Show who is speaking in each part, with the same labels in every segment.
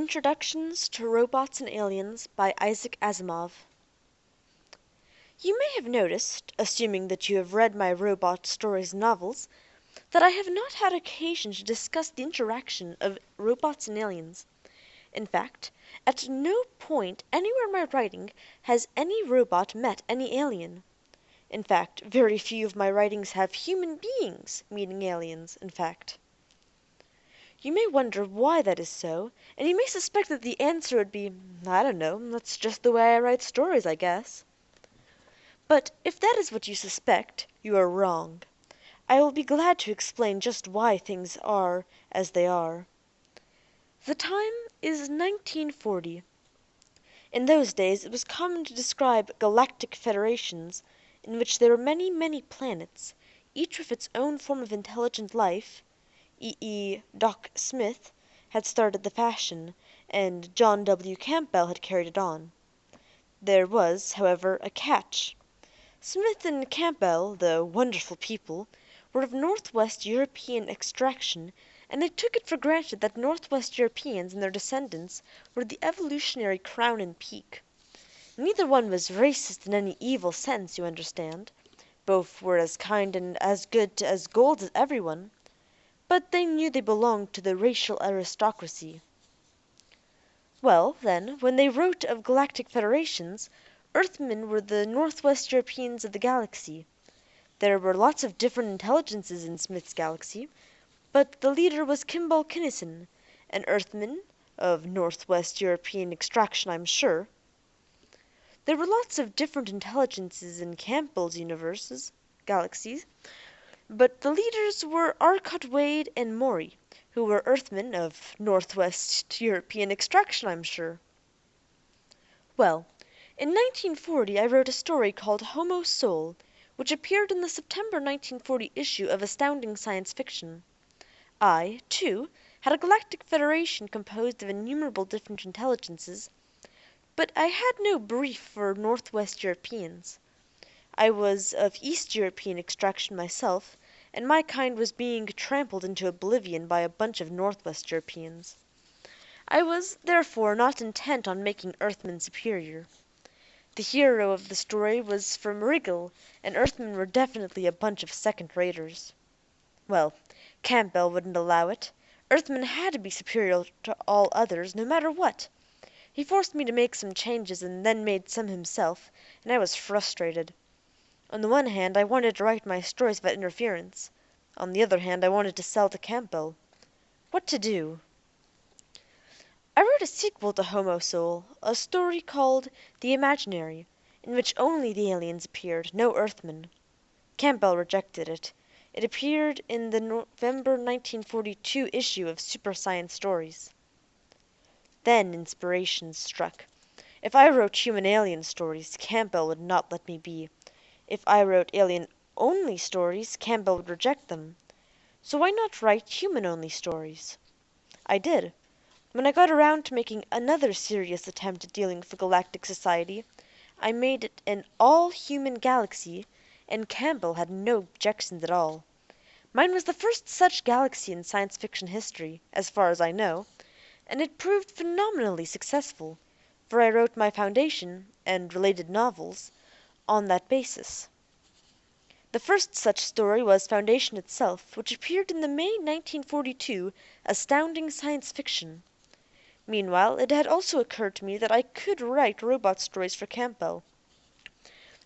Speaker 1: Introductions to Robots and Aliens by Isaac Asimov. You may have noticed, assuming that you have read my robot stories and novels, that I have not had occasion to discuss the interaction of robots and aliens. In fact, at no point anywhere in my writing has any robot met any alien. In fact, very few of my writings have human beings meeting aliens, in fact. You may wonder why that is so, and you may suspect that the answer would be, I don't know, that's just the way I write stories, I guess. But if that is what you suspect, you are wrong. I will be glad to explain just why things are as they are. The time is 1940. In those days it was common to describe galactic federations in which there were many, many planets, each with its own form of intelligent life. E.E. Doc Smith had started the fashion, and John W. Campbell had carried it on. There was, however, a catch. Smith and Campbell, the wonderful people, were of Northwest European extraction, and they took it for granted that Northwest Europeans and their descendants were the evolutionary crown and peak. Neither one was racist in any evil sense, you understand. Both were as kind and as good as gold as everyone. But they knew they belonged to the racial aristocracy. Well, then, when they wrote of galactic federations, Earthmen were the Northwest Europeans of the galaxy. There were lots of different intelligences in Smith's galaxy, but the leader was Kimball Kinnison, an Earthman, of Northwest European extraction, I'm sure. There were lots of different intelligences in Campbell's galaxies, but the leaders were Arcot Wade and Maury, who were Earthmen of Northwest European extraction, I'm sure. Well, in 1940 I wrote a story called Homo Soul, which appeared in the September 1940 issue of Astounding Science Fiction. I, too, had a galactic federation composed of innumerable different intelligences, but I had no brief for Northwest Europeans. I was of East European extraction myself, and my kind was being trampled into oblivion by a bunch of Northwest Europeans. I was, therefore, not intent on making Earthmen superior. The hero of the story was from Rigel, and Earthmen were definitely a bunch of second-raters. Well, Campbell wouldn't allow it. Earthmen had to be superior to all others, no matter what. He forced me to make some changes, and then made some himself, and I was frustrated. On the one hand, I wanted to write my stories without interference. On the other hand, I wanted to sell to Campbell. What to do? I wrote a sequel to Homo Soul, a story called The Imaginary, in which only the aliens appeared, no Earthmen. Campbell rejected it. It appeared in the November 1942 issue of Super Science Stories. Then inspiration struck. If I wrote human-alien stories, Campbell would not let me be. If I wrote alien-only stories, Campbell would reject them. So why not write human-only stories? I did. When I got around to making another serious attempt at dealing with the galactic society, I made it an all-human galaxy, and Campbell had no objections at all. Mine was the first such galaxy in science fiction history, as far as I know, and it proved phenomenally successful, for I wrote my foundation, and related novels, on that basis. The first such story was Foundation itself, which appeared in the May 1942 Astounding Science Fiction. Meanwhile, it had also occurred to me that I could write robot stories for Campbell.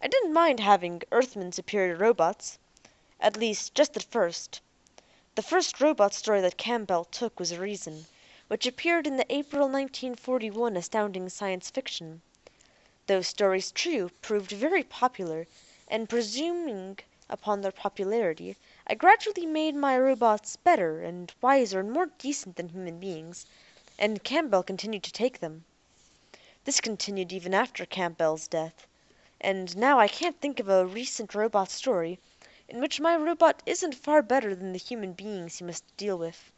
Speaker 1: I didn't mind having Earthmen superior robots, at least just at first. The first robot story that Campbell took was Reason, which appeared in the April 1941 Astounding Science Fiction. Those stories, too, proved very popular, and presuming upon their popularity, I gradually made my robots better and wiser and more decent than human beings, and Campbell continued to take them. This continued even after Campbell's death, and now I can't think of a recent robot story in which my robot isn't far better than the human beings he must deal with.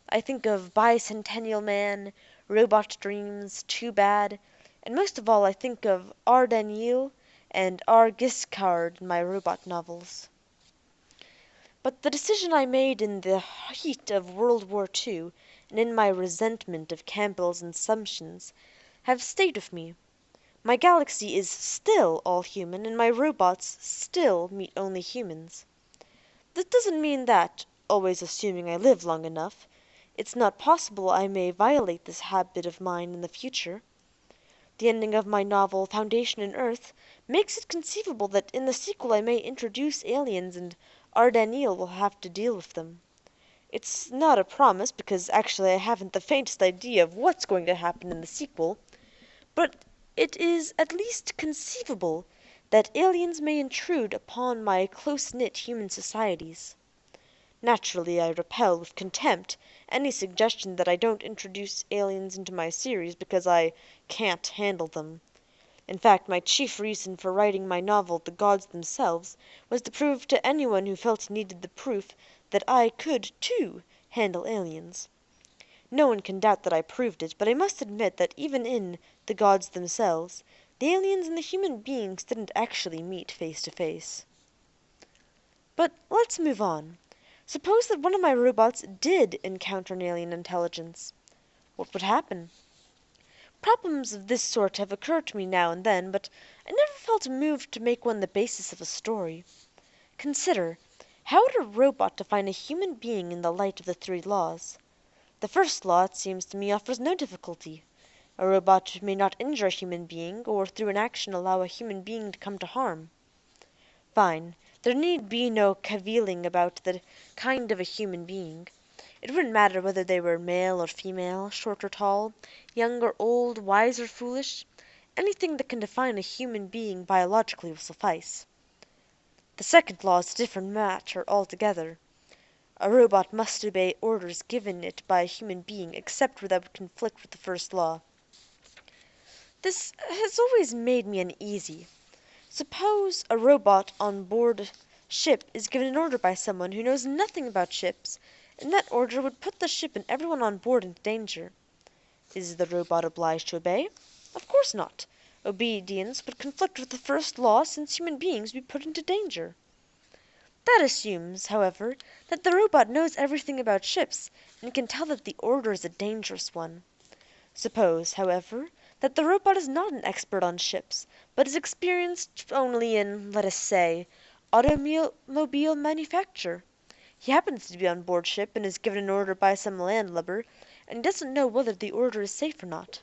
Speaker 1: I think of Bicentennial Man, Robot Dreams, Too Bad, and most of all I think of R. Daniel and R. Giscard in my robot novels. But the decision I made in the heat of World War II, and in my resentment of Campbell's assumptions, have stayed with me. My galaxy is still all human, and my robots still meet only humans. This doesn't mean that, always assuming I live long enough, it's not possible I may violate this habit of mine in the future. The ending of my novel, Foundation in Earth, makes it conceivable that in the sequel I may introduce aliens and Ardanil will have to deal with them. It's not a promise, because actually I haven't the faintest idea of what's going to happen in the sequel, but it is at least conceivable that aliens may intrude upon my close-knit human societies. Naturally, I repel with contempt any suggestion that I don't introduce aliens into my series because I can't handle them. In fact, my chief reason for writing my novel, The Gods Themselves, was to prove to anyone who felt he needed the proof that I could, too, handle aliens. No one can doubt that I proved it, but I must admit that even in The Gods Themselves, the aliens and the human beings didn't actually meet face to face. But let's move on. Suppose that one of my robots did encounter an alien intelligence. What would happen? Problems of this sort have occurred to me now and then, but I never felt moved to make one the basis of a story. Consider, how would a robot define a human being in the light of the three laws? The first law, it seems to me, offers no difficulty. A robot may not injure a human being, or through an action allow a human being to come to harm. Fine, there need be no cavilling about the kind of a human being. It wouldn't matter whether they were male or female, short or tall, young or old, wise or foolish. Anything that can define a human being biologically will suffice. The second law is a different matter altogether. A robot must obey orders given it by a human being, except where that would conflict with the first law. This has always made me uneasy. Suppose a robot on board ship is given an order by someone who knows nothing about ships, and that order would put the ship and everyone on board into danger. Is the robot obliged to obey? Of course not. Obedience would conflict with the first law, since human beings would be put into danger. That assumes, however, that the robot knows everything about ships, and can tell that the order is a dangerous one. Suppose, however, that the robot is not an expert on ships, but is experienced only in, let us say, automobile manufacture. He happens to be on board ship and is given an order by some landlubber, and he doesn't know whether the order is safe or not.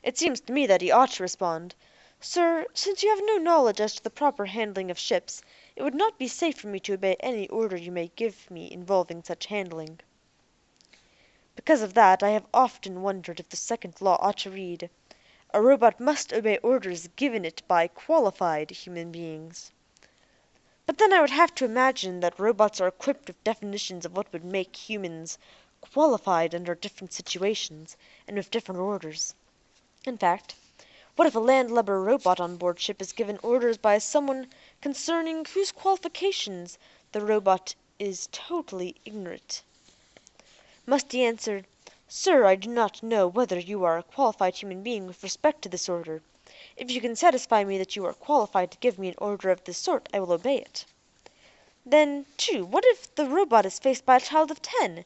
Speaker 1: It seems to me that he ought to respond, "Sir, since you have no knowledge as to the proper handling of ships, it would not be safe for me to obey any order you may give me involving such handling." Because of that, I have often wondered if the second law ought to read, "A robot must obey orders given it by qualified human beings." But then I would have to imagine that robots are equipped with definitions of what would make humans qualified under different situations, and with different orders. In fact, what if a landlubber robot on board ship is given orders by someone concerning whose qualifications the robot is totally ignorant? Must he answer, "Sir, I do not know whether you are a qualified human being with respect to this order. If you can satisfy me that you are qualified to give me an order of this sort, I will obey it." Then, too, what if the robot is faced by a child of 10,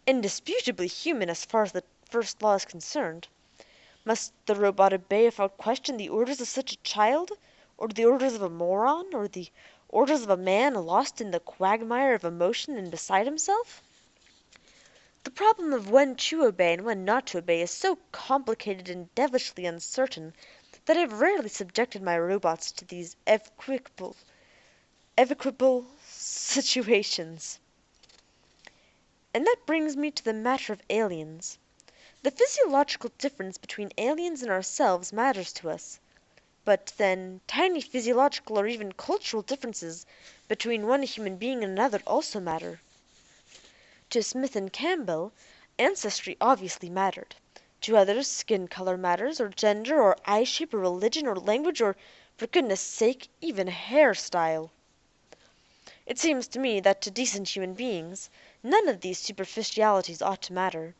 Speaker 1: indisputably human as far as the first law is concerned? Must the robot obey without question the orders of such a child, or the orders of a moron, or the orders of a man lost in the quagmire of emotion and beside himself? The problem of when to obey and when not to obey is so complicated and devilishly uncertain that I have rarely subjected my robots to these equable situations. And that brings me to the matter of aliens. The physiological difference between aliens and ourselves matters to us. But then, tiny physiological or even cultural differences between one human being and another also matter. To Smith and Campbell, ancestry obviously mattered. To others, skin color matters, or gender, or eye shape, or religion, or language, or, for goodness sake, even hairstyle. It seems to me that to decent human beings, none of these superficialities ought to matter.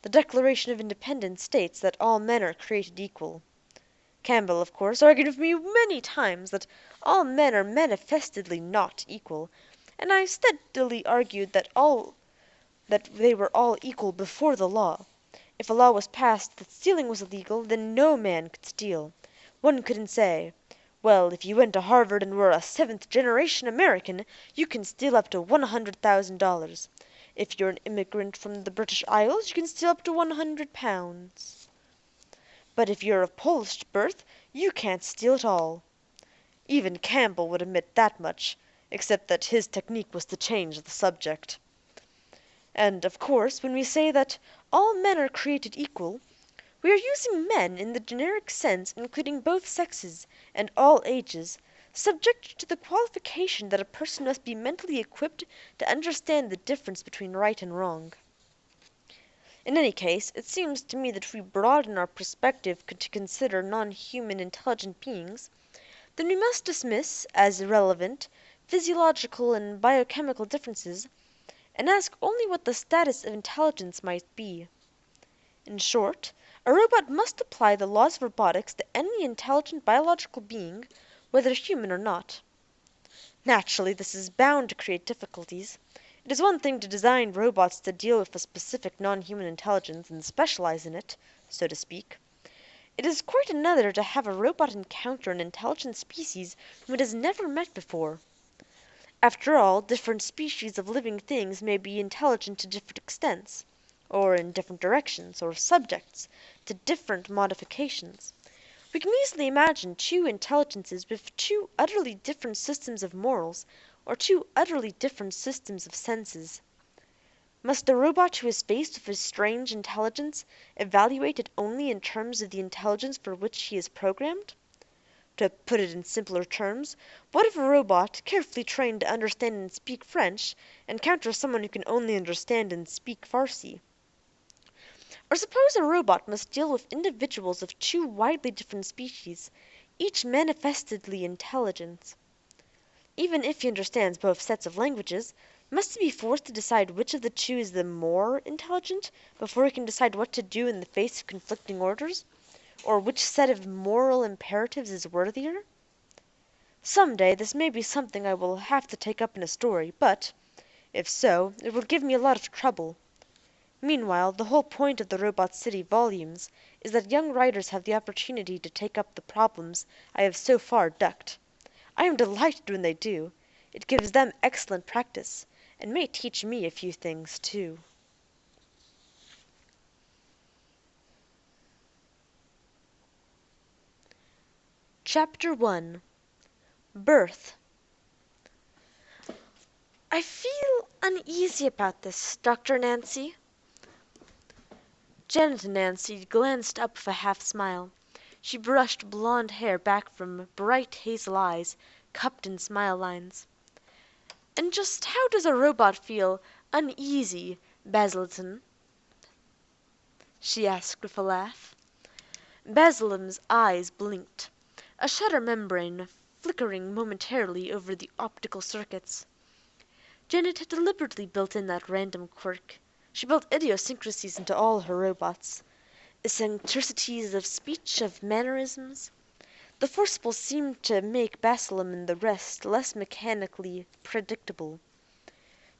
Speaker 1: The Declaration of Independence states that all men are created equal. Campbell, of course, argued with me many times that all men are manifestly not equal, and I steadily argued that all that they were all equal before the law. If a law was passed that stealing was illegal, then no man could steal. One couldn't say, "Well, if you went to Harvard and were a seventh generation American, you can steal up to $100,000. If you're an immigrant from the British Isles, you can steal up to £100. But if you're of Polish birth, you can't steal at all." Even Campbell would admit that much, except that his technique was to change the subject. And, of course, when we say that all men are created equal, we are using men in the generic sense, including both sexes and all ages, subject to the qualification that a person must be mentally equipped to understand the difference between right and wrong. In any case, it seems to me that if we broaden our perspective to consider non-human intelligent beings, then we must dismiss, as irrelevant, physiological and biochemical differences, and ask only what the status of intelligence might be. In short, a robot must apply the laws of robotics to any intelligent biological being, whether human or not. Naturally, this is bound to create difficulties. It is one thing to design robots to deal with a specific non-human intelligence and specialize in it, so to speak. It is quite another to have a robot encounter an intelligent species whom it has never met before. After all, different species of living things may be intelligent to different extents, or in different directions, or subjects to different modifications. We can easily imagine two intelligences with two utterly different systems of morals, or two utterly different systems of senses. Must a robot who is faced with a strange intelligence evaluate it only in terms of the intelligence for which he is programmed? To put it in simpler terms, what if a robot, carefully trained to understand and speak French, encounters someone who can only understand and speak Farsi? Or suppose a robot must deal with individuals of two widely different species, each manifestedly intelligent. Even if he understands both sets of languages, must he be forced to decide which of the two is the more intelligent before he can decide what to do in the face of conflicting orders, or which set of moral imperatives is worthier? Some day this may be something I will have to take up in a story, but, if so, it will give me a lot of trouble. Meanwhile, the whole point of the Robot City volumes is that young writers have the opportunity to take up the problems I have so far ducked. I am delighted when they do. It gives them excellent practice, and may teach me a few things, too. Chapter 1. Birth. I feel uneasy about this, Dr. Nancy. Janet and Nancy glanced up with a half-smile. She brushed blonde hair back from bright hazel eyes, cupped in smile lines. "And just how does a robot feel uneasy, Basilton?" she asked with a laugh. Basilim's eyes blinked, a shutter membrane flickering momentarily over the optical circuits. Janet had deliberately built in that random quirk. She built idiosyncrasies into all her robots. Eccentricities of speech, of mannerisms. The forcible seemed to make Basilim and the rest less mechanically predictable.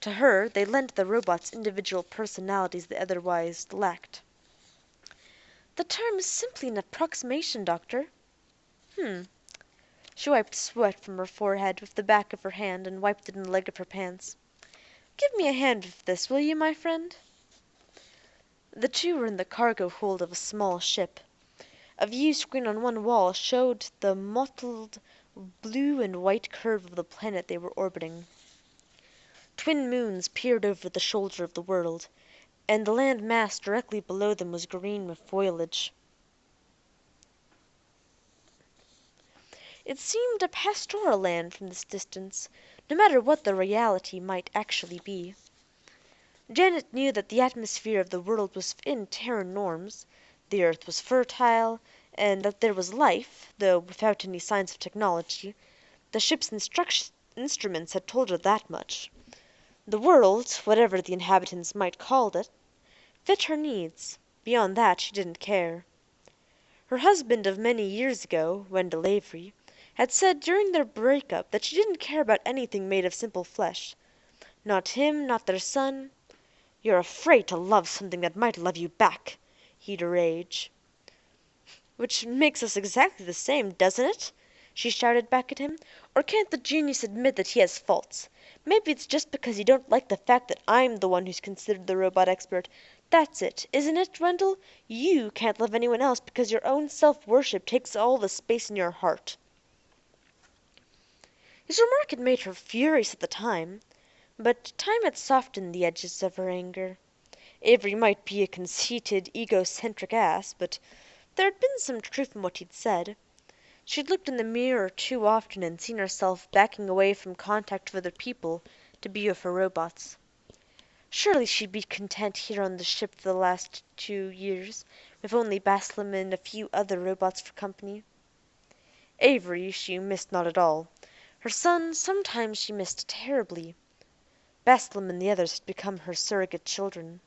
Speaker 1: To her, they lent the robots individual personalities they otherwise lacked. "The term is simply an approximation, Doctor." She wiped sweat from her forehead with the back of her hand and wiped it in the leg of her pants. "Give me a hand with this, will you, my friend?" The two were in the cargo hold of a small ship. A view screen on one wall showed the mottled blue and white curve of the planet they were orbiting. Twin moons peered over the shoulder of the world, and the land mass directly below them was green with foliage. It seemed a pastoral land from this distance, no matter what the reality might actually be. Janet knew that the atmosphere of the world was within Terran norms, the earth was fertile, and that there was life, though without any signs of technology. The ship's instruments had told her that much. The world, whatever the inhabitants might call it, fit her needs. Beyond that she didn't care. Her husband of many years ago, Wendell Avery, had said during their break-up that she didn't care about anything made of simple flesh. Not him, not their son. You're afraid to love something that might love you back," he'd rage. "Which makes us exactly the same, doesn't it?" she shouted back at him. "Or can't the genius admit that he has faults? Maybe it's just because you don't like the fact that I'm the one who's considered the robot expert. That's it, isn't it, Wendell? You can't love anyone else because your own self-worship takes all the space in your heart." His remark had made her furious at the time, but time had softened the edges of her anger. Avery might be a conceited, egocentric ass, but there had been some truth in what he'd said. She'd looked in the mirror too often and seen herself backing away from contact with other people to be with her robots. Surely she'd be content here on the ship for the last 2 years, with only Baslam and a few other robots for company. Avery she missed not at all. Her son sometimes she missed terribly. Baslam and the others had become her surrogate children.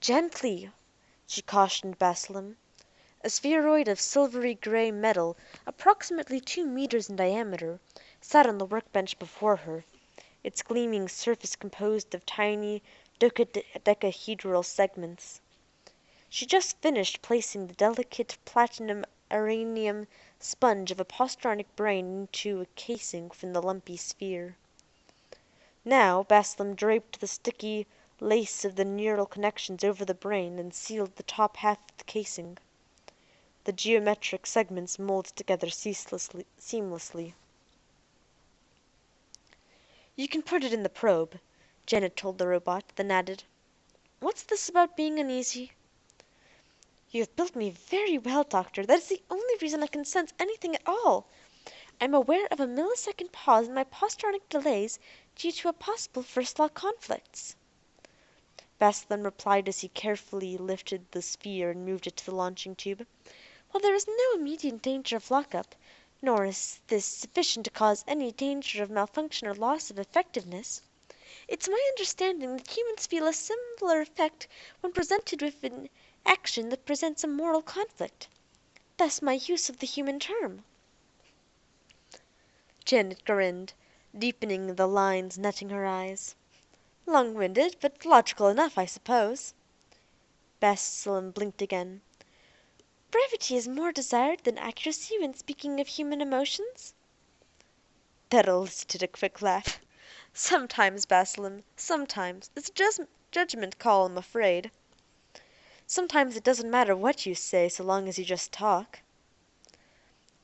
Speaker 1: "Gently," she cautioned Baslam. A spheroid of silvery gray metal, approximately 2 meters in diameter, sat on the workbench before her, its gleaming surface composed of tiny dodecahedral segments. She just finished placing the delicate platinum uranium sponge of a positronic brain into a casing within the lumpy sphere. Now Baslam draped the sticky lace of the neural connections over the brain and sealed the top half of the casing. The geometric segments molded together seamlessly. "You can put it in the probe," Janet told the robot, then added, "What's this about being uneasy?" "You have built me very well, Doctor. That is the only reason I can sense anything at all. I'm aware of a millisecond pause in my positronic delays due to a possible first-law conflicts." Baslam replied as he carefully lifted the sphere and moved it to the launching tube. "While there is no immediate danger of lockup, nor is this sufficient to cause any danger of malfunction or loss of effectiveness, it's my understanding that humans feel a similar effect when presented with an action that presents a moral conflict. Thus my use of the human term." Janet grinned, deepening the lines netting her eyes. "Long-winded, but logical enough, I suppose." Baslam blinked again. "Brevity is more desired than accuracy when speaking of human emotions?" That elicited a quick laugh. "Sometimes, Baslam, sometimes. It's a judgment call, I'm afraid. Sometimes it doesn't matter what you say so long as you just talk."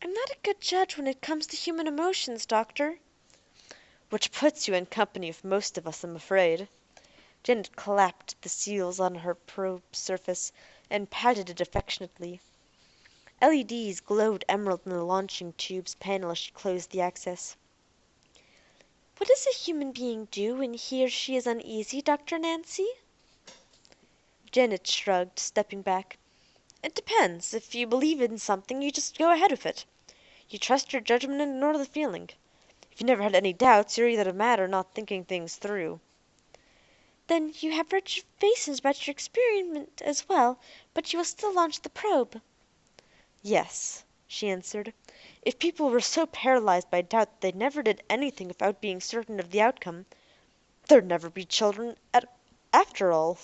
Speaker 1: "I'm not a good judge when it comes to human emotions, Doctor." "Which puts you in company with most of us, I'm afraid." Janet clapped the seals on her probe surface and patted it affectionately. LEDs glowed emerald in the launching tube's panel as she closed the access. "What does a human being do when he or she is uneasy, Dr. Nancy?" Janet shrugged, stepping back. "It depends. If you believe in something, you just go ahead with it. You trust your judgment and ignore the feeling. If you never had any doubts, you're either mad or not thinking things through." "Then you have reservations about your experiment as well, but you will still launch the probe?" "Yes," she answered. "If people were so paralyzed by doubt that they never did anything without being certain of the outcome, there'd never be children after all."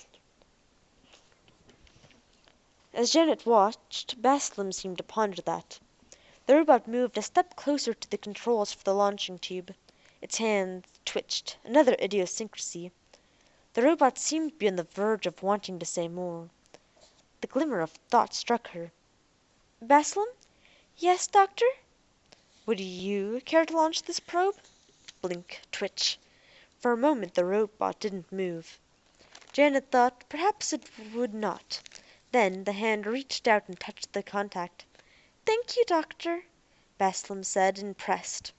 Speaker 1: As Janet watched, Baslam seemed to ponder that. The robot moved a step closer to the controls for the launching tube. Its hands twitched, another idiosyncrasy. The robot seemed to be on the verge of wanting to say more. The glimmer of thought struck her. "Baslam?" "Yes, Doctor?" "Would you care to launch this probe?" Blink, twitch. For a moment the robot didn't move. Janet thought perhaps it would not. Then the hand reached out and touched the contact. "Thank you, Doctor," Baslam said, and pressed.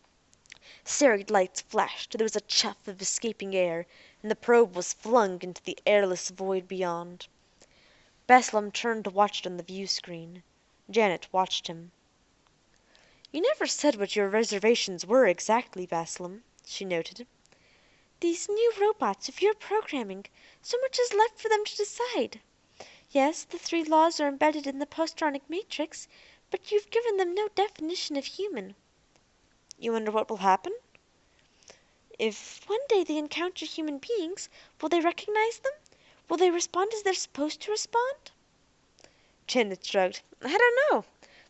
Speaker 1: Serried lights flashed, there was a chuff of escaping air, and the probe was flung into the airless void beyond. Baslam turned to watch it on the view screen. Janet watched him. "You never said what your reservations were exactly, Baslam," she noted. "These new robots of your programming, so much is left for them to decide. Yes, the 3 laws are embedded in the positronic matrix, but you've given them no definition of human." "You wonder what will happen?" If one day they encounter human beings, will they recognize them? Will they respond as they're supposed to respond?" Janet shrugged. "I don't know.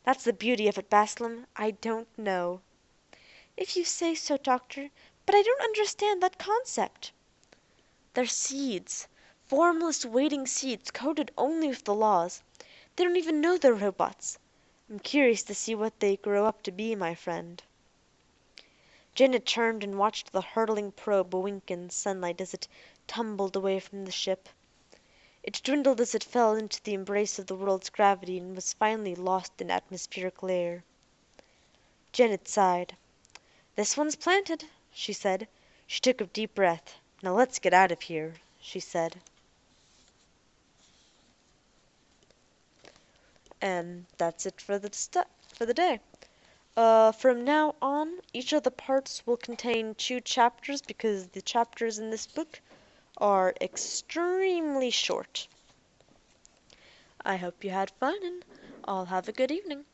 Speaker 1: That's the beauty of it, Bascom. I don't know." "If you say so, Doctor, but I don't understand that concept." "They're seeds. Formless waiting seeds coated only with the laws. They don't even know they're robots. I'm curious to see what they grow up to be, my friend." Janet turned and watched the hurtling probe wink in the sunlight as it tumbled away from the ship. It dwindled as it fell into the embrace of the world's gravity and was finally lost in atmospheric layer. Janet sighed. "This one's planted," she said. She took a deep breath. "Now let's get out of here," she said. And that's it for the day. From now on, each of the parts will contain 2 chapters because the chapters in this book are extremely short. I hope you had fun and all have a good evening.